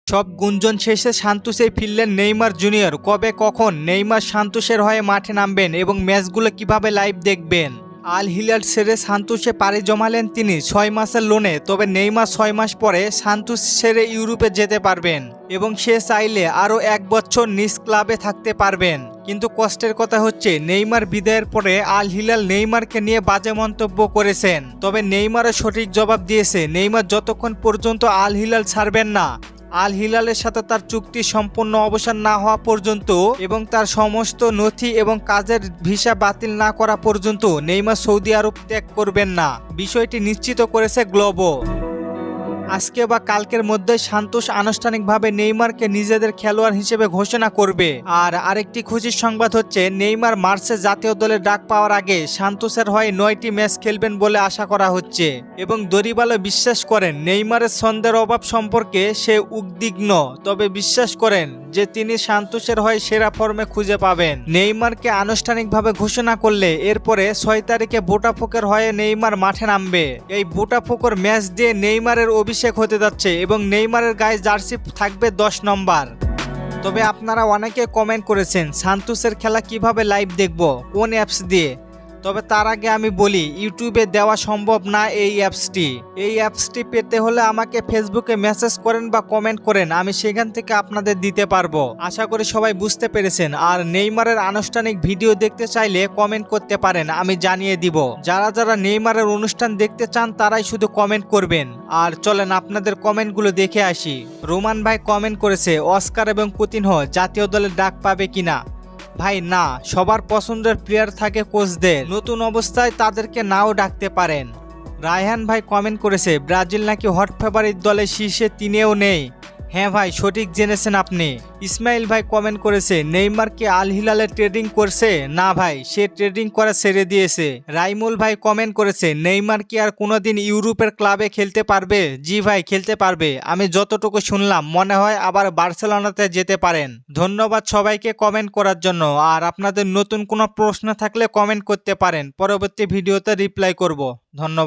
সব গুঞ্জন শেষে সান্তোসেই ফিরলেন নেইমার জুনিয়র। কবে কখন নেইমার সান্তোসের হয়ে মাঠে নামবেন এবং ম্যাচগুলো কিভাবে লাইভ দেখবেন? আল হিলাল ছেড়ে সান্তোসে পাড়ি জমালেন তিনি 6 মাসের লোনে। তবে নেইমার 6 মাস পরে সান্তোস ছেড়ে ইউরোপে যেতে পারবেন এবং সে চাইলে আরও 1 বছর নিজ ক্লাবে থাকতে পারবেন। কিন্তু কষ্টের কথা হচ্ছে নেইমার বিদায়ের পরে আল হিলাল নেইমারকে নিয়ে বাজে মন্তব্য করেছেন। তবে নেইমারও সঠিক জবাব দিয়েছে, নেইমার যতক্ষণ পর্যন্ত আল হিলাল ছাড়বেন না, আল হিলালের সাথে তার চুক্তি সম্পূর্ণ অবসান না হওয়া পর্যন্ত এবং তার সমস্ত নথি এবং কাজের ভিসা বাতিল না করা পর্যন্ত নেইমার সৌদি আরব ত্যাগ করবেন না। বিষয়টি নিশ্চিত করেছে গ্লোবো। আজকে বা কালকের মধ্যে সান্তোস আনুষ্ঠানিকভাবে নেইমারকে নিজেদের খেলোয়াড় হিসেবে ঘোষণা করবে। আর আরেকটি খুশির সংবাদ হচ্ছে নেইমার মার্চে জাতীয় দলের ডাক পাওয়ার আগে সান্তোসের হয়ে 9টি ম্যাচ খেলবেন বলে আশা করা হচ্ছে এবং দরিবালো বিশ্বাস করেন নেইমারের ছন্দের অভাব সম্পর্কে সে উদ্বিগ্ন, তবে বিশ্বাস করেন যে তিনি সান্তোসের হয়ে সেরা ফর্মে খুঁজে পাবেন। নেইমারকে আনুষ্ঠানিকভাবে ঘোষণা করলে এরপরে 6 তারিখে বোটাফোকের হয়ে নেইমার মাঠে নামবে। এই বোটাফোকর ম্যাচ দিয়ে নেইমারের অভিষেক হতে যাচ্ছে এবং নেইমারের গায়ে জার্সি থাকবে 10 নম্বর। তবে আপনারা অনেকে কমেন্ট করেছেন সান্তোসের খেলা কিভাবে লাইভ দেখব, কোন অ্যাপস দিয়ে। তবে তার আগে আমি বলি, ইউটিউবে দেওয়া সম্ভব না এই অ্যাপসটি পেতে হলে আমাকে ফেসবুকে মেসেজ করেন বা কমেন্ট করেন, আমি সেখান থেকে আপনাদের দিতে পারবো। আশা করি সবাই বুঝতে পেরেছেন। আর নেইমারের আনুষ্ঠানিক ভিডিও দেখতে চাইলে কমেন্ট করতে পারেন, আমি জানিয়ে দিব। যারা যারা নেইমারের অনুষ্ঠান দেখতে চান তারাই শুধু কমেন্ট করবেন। আর চলেন আপনাদের কমেন্টগুলো দেখে আসি। রোমান ভাই কমেন্ট করেছে, অস্কার এবং কুতিনহো জাতীয় দলের ডাক পাবে কিনা? ভাই না, সবার পছন্দের প্লেয়ার থাকে কোচদের, নতুন অবস্থায় তাদেরকে নাও ডাকতে পারেন। রায়হান ভাই কমেন্ট করেছে, ব্রাজিল নাকি হট ফেভারিট দলের শীর্ষে 3-এও নেই। হ্যাঁ ভাই, সঠিক জেনেছেন আপনি। ইসমাইল ভাই কমেন্ট করেছে, নেইমার কি আল হিলালে ট্রেডিং করছে? না ভাই, সে ট্রেডিং করা ছেড়ে দিয়েছে। রাইমুল ভাই কমেন্ট করেছে, নেইমার কি আর কোনোদিন ইউরোপের ক্লাবে খেলতে পারবে? জি ভাই, খেলতে পারবে। আমি যতটুকু শুনলাম মনে হয় আবার বার্সেলোনাতে যেতে পারেন। ধন্যবাদ সবাইকে কমেন্ট করার জন্য। আর আপনাদের নতুন কোনো প্রশ্ন থাকলে কমেন্ট করতে পারেন, পরবর্তী ভিডিওতে রিপ্লাই করব। ধন্যবাদ।